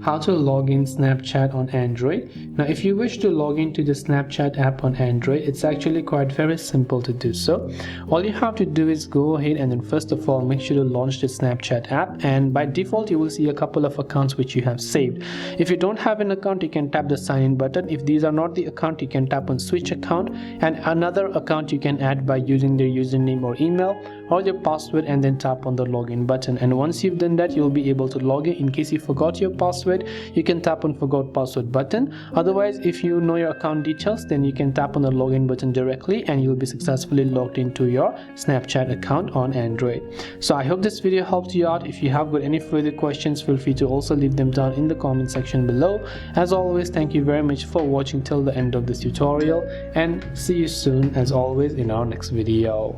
How to log in Snapchat on Android. Now if you wish to log into the Snapchat app on Android, it's actually quite very simple to do so. All you have to do is go ahead and then first of all make sure to launch the Snapchat app, and by default you will see a couple of accounts which you have saved. If you don't have an account, you can tap the sign in button. If these are not the account, you can tap on switch account, and another account you can add by using their username or email or your password, and then tap on the login button. And once you've done that, you'll be able to log in. In case you forgot your password, you can tap on forgot password button. Otherwise, if you know your account details, then you can tap on the login button directly and you'll be successfully logged into your Snapchat account on Android. So I hope this video helped you out. If you have got any further questions, feel free to also leave them down in the comment section below. As always, thank you very much for watching till the end of this tutorial, and see you soon as always in our next video.